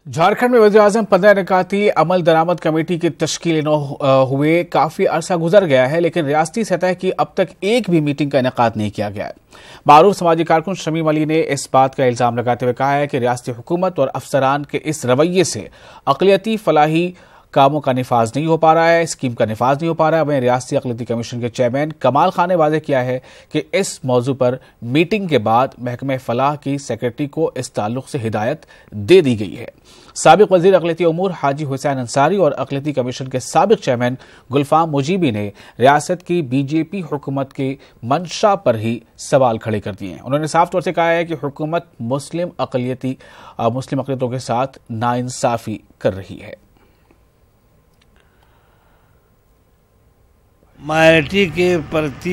झारखंड में वज़ीर-ए-आज़म 15 निकाती अमल दरामद कमेटी की तश्कील हुए काफी अरसा गुजर गया है, लेकिन रियासती सतह की अब तक एक भी मीटिंग का इनेकाद नहीं किया गया है। मारूफ समाजी कारकुन शमीम अली ने इस बात का इल्जाम लगाते हुए कहा है कि रियासती हुकूमत और अफसरान के इस रवैये से अक़लियती फलाही कामों का निफाज नहीं हो पा रहा है, स्कीम का निफाज नहीं हो पा रहा है। वहीं रियासती अक़लियती कमीशन के चेयरमैन कमाल खान ने वाज़ेह किया है कि इस मौजू पर मीटिंग के बाद महकमे फलाह की सेक्रेटरी को इस ताल्लुक से हिदायत दे दी गई है। साबिक वज़ीर अक़लियती उमूर हाजी हुसैन अंसारी और अक़लियती कमीशन के साबिक चेयरमैन गुलफाम मुजीबी ने रियासत की बीजेपी हुकूमत के मंशा पर ही सवाल खड़े कर दिए हैं। उन्होंने साफ तौर से कहा है कि हुकूमत मुस्लिम अक़लियतों के साथ नाइंसाफ़ी कर रही है। माइनॉरिटी के प्रति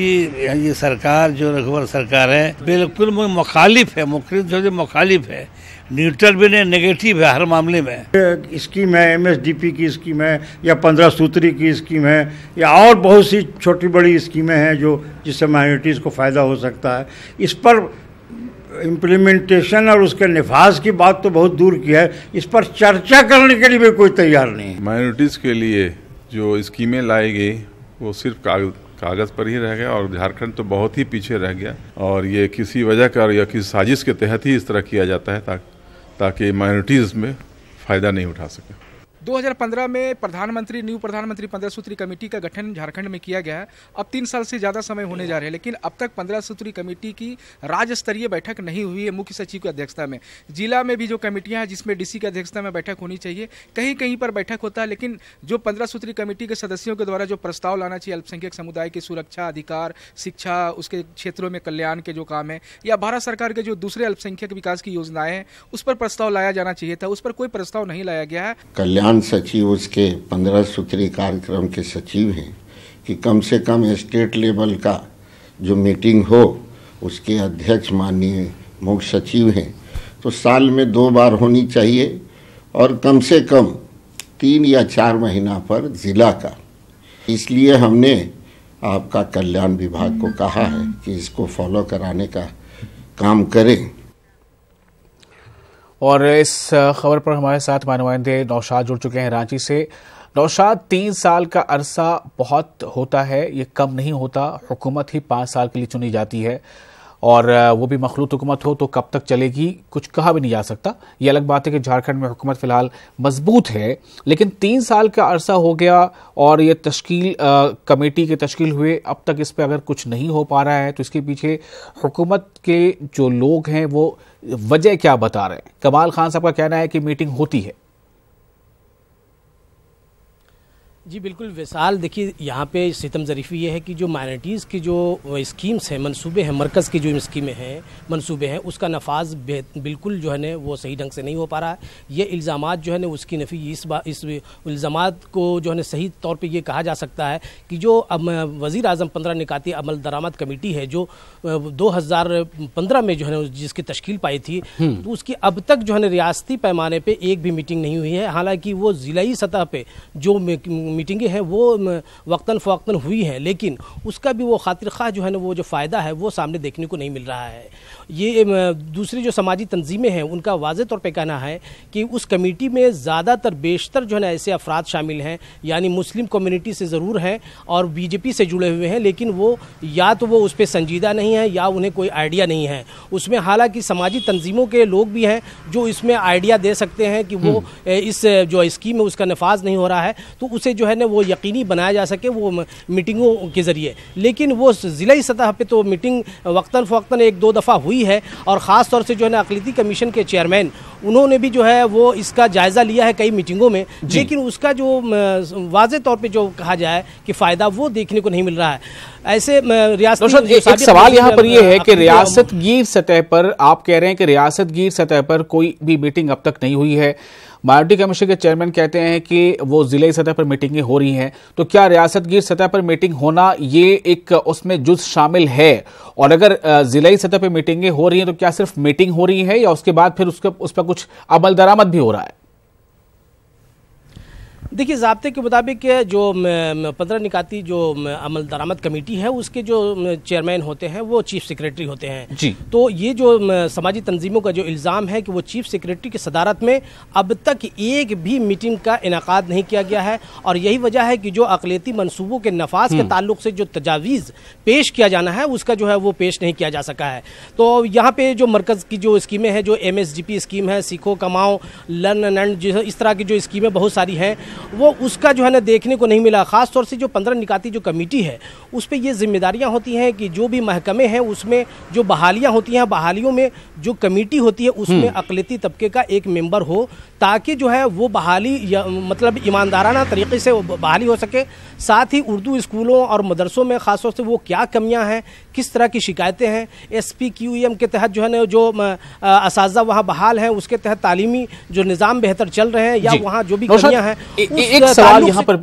ये सरकार जो रघुवर सरकार है बिल्कुल मुखालिफ है, मुखालिफ है, न्यूट्रल भी नहीं, नेगेटिव है हर मामले में। स्कीम है, एमएसडीपी की स्कीम है या 15 सूत्री की स्कीम है या और बहुत सी छोटी बड़ी स्कीमें हैं जो जिससे माइनॉरिटीज़ को फ़ायदा हो सकता है। इस पर इम्प्लीमेंटेशन और उसके निफाज की बात तो बहुत दूर की है, इस पर चर्चा करने के लिए भी कोई तैयार नहीं है। माइनॉरिटीज़ के लिए जो स्कीमें लाई गई वो सिर्फ कागज़ पर ही रह गया और झारखंड तो बहुत ही पीछे रह गया और ये किसी वजह का या किसी साजिश के तहत ही इस तरह किया जाता है ताकि माइनॉरिटीज़ में फ़ायदा नहीं उठा सके। 2015 में न्यू प्रधानमंत्री 15 सूत्री कमेटी का गठन झारखंड में किया गया है। अब 3 साल से ज़्यादा समय होने जा रहे हैं, लेकिन अब तक 15 सूत्री कमेटी की राज्य स्तरीय बैठक नहीं हुई है मुख्य सचिव की अध्यक्षता में। जिला में भी जो कमेटियां हैं जिसमें डीसी की अध्यक्षता में बैठक होनी चाहिए, कहीं कहीं पर बैठक होता है, लेकिन जो 15 सूत्री कमेटी के सदस्यों के द्वारा जो प्रस्ताव लाना चाहिए अल्पसंख्यक समुदाय की सुरक्षा, अधिकार, शिक्षा, उसके क्षेत्रों में कल्याण के जो काम है या भारत सरकार के जो दूसरे अल्पसंख्यक विकास की योजनाएं हैं उस पर प्रस्ताव लाया जाना चाहिए था, उस पर कोई प्रस्ताव नहीं लाया गया है। कल्याण सचिव उसके 15 सूत्री कार्यक्रम के सचिव हैं कि कम से कम स्टेट लेवल का जो मीटिंग हो उसके अध्यक्ष माननीय मुख्य सचिव हैं, तो साल में 2 बार होनी चाहिए और कम से कम 3 या 4 महीना पर जिला का। इसलिए हमने आपका कल्याण विभाग को कहा है कि इसको फॉलो कराने का काम करें। और इस खबर पर हमारे साथ नुमाइंदे नौशाद जुड़ चुके हैं रांची से। नौशाद, 3 साल का अरसा बहुत होता है, ये कम नहीं होता। हुकूमत ही 5 साल के लिए चुनी जाती है और वो भी मखलूत हुकूमत हो तो कब तक चलेगी कुछ कहा भी नहीं जा सकता। ये अलग बात है कि झारखंड में हुकूमत फिलहाल मजबूत है, लेकिन 3 साल का अरसा हो गया और ये कमेटी की तश्कील हुए अब तक इस पर अगर कुछ नहीं हो पा रहा है तो इसके पीछे हुकूमत के जो लोग हैं वो वजह क्या बता रहे हैं। कमाल खान साहब का कहना है कि मीटिंग होती है। जी बिल्कुल विशाल, देखिए यहाँ पे सितम ज़रीफ़ी ये है कि जो माइनॉरिटीज़ की जो स्कीम्स हैं, मंसूबे हैं, मरकज़ की जो स्कीमें हैं, मंसूबे हैं, उसका नफाज बिल्कुल जो है ना वो सही ढंग से नहीं हो पा रहा है। ये इल्ज़ामात जो है ना उसकी नफ़ी इस इल्ज़ामात को जो है ना सही तौर पे ये कहा जा सकता है कि जो अब वज़ीर-ए-आज़म 15 निकाती अमल दरामद कमेटी है जो 2015 में जो है ना जिसकी तश्कील पाई थी, तो उसकी अब तक जो है ना रियासती पैमाने पर एक भी मीटिंग नहीं हुई है। हालाँकि वो ज़िलाई सतह पर जो मीटिंगें हैं वो वक्तन फ़वक्तन हुई हैं, लेकिन उसका भी वो खातिर ख़्वाह जो है ना वो जो फ़ायदा है वो सामने देखने को नहीं मिल रहा है। ये दूसरी जो समाजी तंजीमें हैं उनका वाज़े तौर पे कहना है कि उस कमेटी में ज़्यादातर बेशतर जो है ना ऐसे अफराद शामिल हैं, यानी मुस्लिम कम्युनिटी से ज़रूर हैं और बीजेपी से जुड़े हुए हैं, लेकिन वो या तो वो उस पर संजीदा नहीं है या उन्हें कोई आइडिया नहीं है उसमें। हालाँकि समाजी तंजीमों के लोग भी हैं जो इसमें आइडिया दे सकते हैं कि वो इस जो स्कीम है उसका नफाज नहीं हो रहा है तो उसे जो है ना वो यकीनी बनाया जा सके वो मीटिंगों के ज़रिए। लेकिन वो ज़िलाई सतह पे तो मीटिंग वक्तन फ़वक्तन 1-2 दफ़ा हुई है और ख़ास तौर से जो है ना अक़लियती कमीशन के चेयरमैन उन्होंने भी जो है वो इसका जायज़ा लिया है कई मीटिंगों में, लेकिन उसका जो वाज़े तौर पे जो कहा जाए कि फ़ायदा वो देखने को नहीं मिल रहा है। ऐसे रियासत एक सवाल यहाँ पर ये है कि रियासतगीर सतह पर आप कह रहे हैं कि रियासतगीर सतह पर कोई भी मीटिंग अब तक नहीं हुई है। माइनॉरिटी कमीशन के चेयरमैन कहते हैं कि वो जिले सतह पर मीटिंगें हो रही हैं, तो क्या रियासतगीर सतह पर मीटिंग होना ये एक उसमें जुज़ शामिल है? और अगर जिले सतह पर मीटिंगें हो रही हैं तो क्या सिर्फ मीटिंग हो रही है या उसके बाद फिर उस पर कुछ अमल दरामद भी हो रहा है? देखिए, ज़ाब्ते के मुताबिक जो 15 निकाती जो अमल दरामद कमेटी है उसके जो चेयरमैन होते हैं वो चीफ सेक्रेटरी होते हैं जी। तो ये जो समाजी तंजीमों का जो इल्ज़ाम है कि वो चीफ सेक्रेटरी की सदारत में अब तक एक भी मीटिंग का इनेकाद नहीं किया गया है, और यही वजह है कि जो अक़लियती मनसूबों के नफाज के ताल्लुक से जो तजावीज़ पेश किया जाना है उसका जो है वो पेश नहीं किया जा सका है। तो यहाँ पे जो मरकज़ की जो स्कीमें हैं, जो MSDP स्कीम है, सीखो कमाओ, लर्न एंड जो इस तरह की जो स्कीमें बहुत सारी हैं, वो उसका जो है ना देखने को नहीं मिला। ख़ास तौर से जो 15 निकाती जो कमेटी है उस पर ये जिम्मेदारियां होती हैं कि जो भी महकमे हैं उसमें जो बहालियां होती हैं, बहालियों में जो कमेटी होती है उसमें अक़लियती तबके का एक मेंबर हो, ताकि जो है वो बहाली मतलब ईमानदाराना तरीके से बहाली हो सके। साथ ही उर्दू स्कूलों और मदरसों में ख़ास तौर से वो क्या कमियां हैं, किस तरह की शिकायतें हैं, SPQEM के तहत जो है ना जो असातिज़ा वहाँ बहाल हैं उसके तहत तालीमी जो निज़ाम बेहतर चल रहे हैं या वहाँ जो भी कमियां हैं। एक सवाल यहाँ पर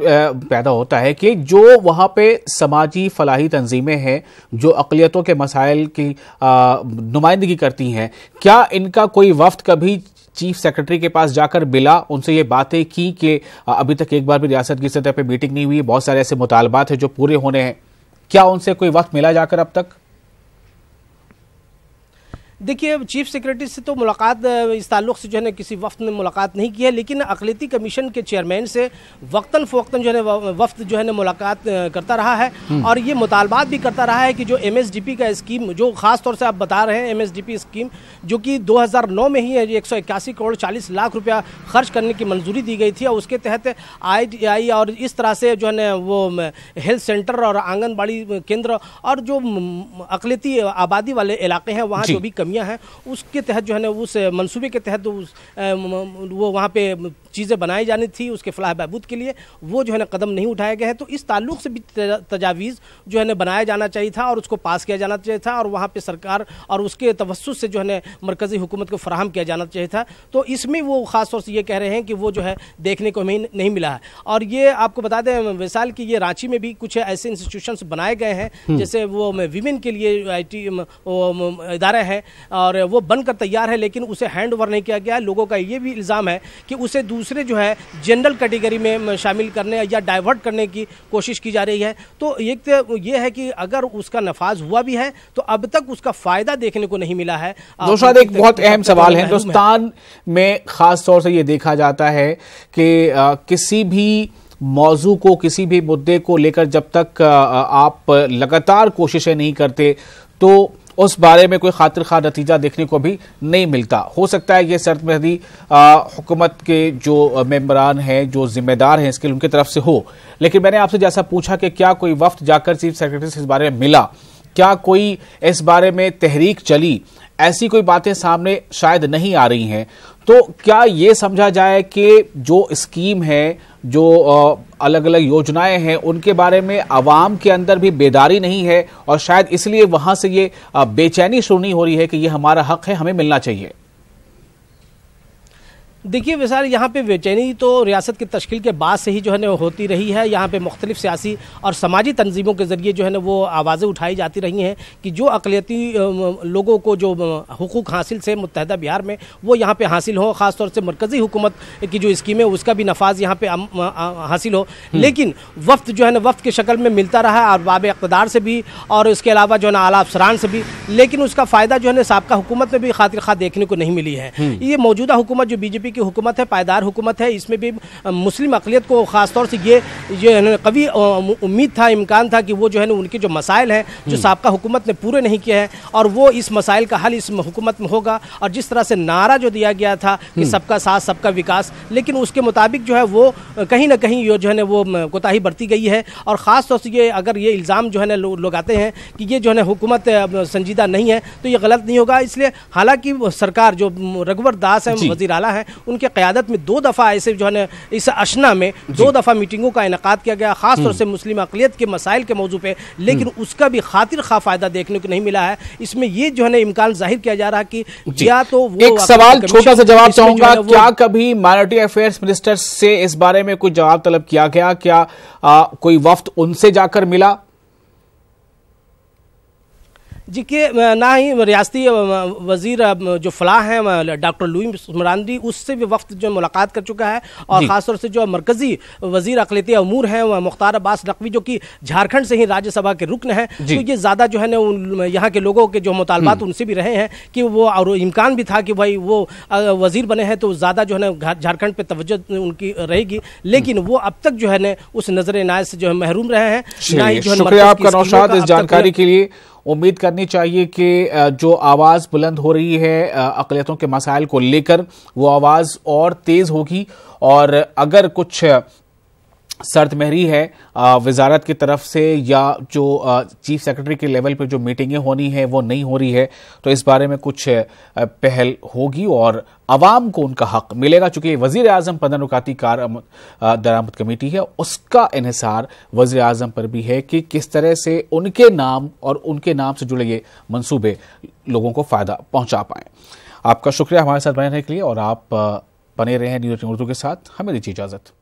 पैदा होता है कि जो वहाँ पे समाजी फलाही तंजीमें हैं जो अक़लियतों के मसाइल की नुमाइंदगी करती हैं, क्या इनका कोई वफ्द कभी चीफ सेक्रेटरी के पास जाकर मिला, उनसे ये बातें की कि अभी तक एक बार भी रियासत की सतह पे मीटिंग नहीं हुई, बहुत सारे ऐसे मुतालबात हैं जो पूरे होने हैं, क्या उनसे कोई वक्त मिला जाकर अब तक? देखिए, चीफ सेक्रेटरी से तो मुलाकात इस ताल्लुक़ से जो है ना किसी वफ्द ने मुलाकात नहीं की है, लेकिन अक़लियती कमीशन के चेयरमैन से वक्तन फ़वक्तन जो है ना वफ्द जो है ना मुलाकात करता रहा है और ये मुतालबात भी करता रहा है कि जो MSDP का स्कीम जो ख़ास तौर से आप बता रहे हैं, MSDP स्कीम जो कि 2009 में ही है, 181 करोड़ 40 लाख रुपया खर्च करने की मंजूरी दी गई थी और उसके तहत ITI और इस तरह से जो है ना वो हेल्थ सेंटर और आंगनबाड़ी केंद्र और जो अक़लियती आबादी वाले इलाके हैं वहाँ जो भी कमियां हैं उसके तहत जो है ना उस मंसूबे के तहत वो वहाँ पे चीज़ें बनाई जानी थी उसके फलाह बहबूद के लिए, वो जो है ना कदम नहीं उठाए गए हैं। तो इस ताल्लुक़ से भी तजावीज़ जो है ना बनाया जाना चाहिए था और उसको पास किया जाना चाहिए था और वहाँ पे सरकार और उसके तवस्सुस से जो है ना मरकज़ी हुकूमत को फराहम किया जाना चाहिए था। तो इसमें वो ख़ास तौर से ये कह रहे हैं कि वो जो है देखने को हमें नहीं मिला है। और ये आपको बता दें विशाल कि ये रांची में भी कुछ ऐसे इंस्टीट्यूशंस बनाए गए हैं जैसे वो वीमेन के लिए IT इदारा है और वो बनकर तैयार है, लेकिन उसे हैंड ओवर नहीं किया गया है। लोगों का ये भी इल्ज़ाम है कि उसे दूसरे जो है जनरल कैटेगरी में शामिल करने या डाइवर्ट करने की कोशिश की जा रही है। तो एक तो ये है कि अगर उसका नफाज हुआ भी है तो अब तक उसका फ़ायदा देखने को नहीं मिला है। शायद एक बहुत अहम सवाल है, हिंदुस्तान में ख़ास तौर से ये देखा जाता है कि किसी भी मौजू को, किसी भी मुद्दे को लेकर जब तक आप लगातार कोशिशें नहीं करते तो उस बारे में कोई खातिर खा नतीजा देखने को भी नहीं मिलता। हो सकता है ये सरमदी हुकूमत के जो मेंबरान हैं, जो जिम्मेदार हैं इसके लिए उनकी तरफ से हो, लेकिन मैंने आपसे जैसा पूछा कि क्या कोई वफ्द जाकर चीफ सेक्रेटरी से इस बारे में मिला, क्या कोई इस बारे में तहरीक चली, ऐसी कोई बातें सामने शायद नहीं आ रही हैं। तो क्या ये समझा जाए कि जो स्कीम है, जो अलग अलग योजनाएं हैं, उनके बारे में आवाम के अंदर भी बेदारी नहीं है और शायद इसलिए वहां से ये बेचैनी शुरू नहीं हो रही है कि ये हमारा हक है, हमें मिलना चाहिए? देखिए विशाल, यहाँ पे बेचैनी तो रियासत की तश्कील के बाद से ही जो है ना होती रही है। यहाँ पे मुख्तलिफ सियासी और समाजी तंजीमों के ज़रिए जो है ना वो आवाज़ें उठाई जाती रही हैं कि जो अक़लियती लोगों को जो हुकूक हासिल से मुत्तहदा बिहार में वो यहाँ पे हासिल हो, ख़ास तौर से मरकज़ी हुकूमत की जो स्कीम है उसका भी नफाज यहाँ पे हासिल हो। लेकिन वफ्त जो है ना वफ्त की शक्ल में मिलता रहा और बाब इक़्तिदार से भी और उसके अलावा जो है ना आला अफसरान से भी, लेकिन उसका फ़ायदा जो है ना साबका हुकूमत में भी खातिर खा देखने को नहीं मिली है। ये मौजूदा हुकूमत जो BJP की हुकूमत है, पायदार हुकूमत है, इसमें भी मुस्लिम अक़लियत को ख़ास तौर से ये कभी उम्मीद था, इम्कान था कि वो जो है ना उनके जो मसाइल हैं जो साबका हुकूमत ने पूरे नहीं किए हैं और वो इस मसाइल का हल इस हुकूमत में होगा। और जिस तरह से नारा जो दिया गया था कि सबका साथ सबका विकास, लेकिन उसके मुताबिक जो है वो कहीं ना कहीं जो है ना वो कोताही बरती गई है। और ख़ास तौर से ये अगर ये इल्ज़ाम जो है ना लोग आते हैं कि ये जो है ना हुकूमत संजीदा नहीं है तो ये गलत नहीं होगा। इसलिए हालांकि सरकार जो रघुवर दास हैं वज़ीर आला हैं, उनके क़यादत में 2 दफ़ा ऐसे जो है ना इस अशना में 2 दफ़ा मीटिंगों का इनेकाद किया गया, खास तौर से मुस्लिम अक़लियत के मसाइल के मौजू पे, लेकिन उसका भी खातिर खा फ़ायदा देखने को नहीं मिला है। इसमें ये जो है ना इम्कान जाहिर किया जा रहा है कि या तो वो एक सवाल छोटा सा जवाब चाहूंगा, क्या कभी माइनॉरिटी अफेयर्स मिनिस्टर से इस बारे में कोई जवाब तलब किया गया? क्या कोई वफ्द उनसे जाकर मिला? जी के ना ही रियासती वजीर जो फलाह हैं डॉक्टर लुईस मरांडी, उससे भी वक्त जो मुलाकात कर चुका है, और ख़ासतौर से जो मरकजी वजीर अक़लियती अमूर हैं मुख्तार अब्बास नकवी, जो कि झारखंड से ही राज्यसभा के रुकन हैं, तो ये ज़्यादा जो है ना यहाँ के लोगों के जो मुतालबात उनसे भी रहे हैं कि वो, और इम्कान भी था कि भाई वो वजीर बने हैं तो ज़्यादा जो है ना झारखंड पे तवज्जो उनकी रहेगी, लेकिन वो अब तक जो है ना उस नजर इनायत से जो है महरूम रहे हैं। शुक्रिया आपका नौशाद इस जानकारी के लिए। उम्मीद करनी चाहिए कि जो आवाज़ बुलंद हो रही है अक़लियतों के मसाइल को लेकर, वो आवाज़ और तेज़ होगी, और अगर कुछ शर्त महरी है वजारत की तरफ से या जो चीफ सेक्रेटरी के लेवल पर जो मीटिंगें होनी है वो नहीं हो रही है, तो इस बारे में कुछ पहल होगी और अवाम को उनका हक मिलेगा। चूंकि वजीर आजम पदोन्नति दरामद कमेटी है, उसका इन्हिसार वजीर आजम पर भी है कि किस तरह से उनके नाम और उनके नाम से जुड़े ये मंसूबे लोगों को फायदा पहुंचा पाएं। आपका शुक्रिया हमारे साथ बने रहने के लिए, और आप बने रहे न्यूज़ 18 उर्दू के साथ। हमें दीजिए इजाजत।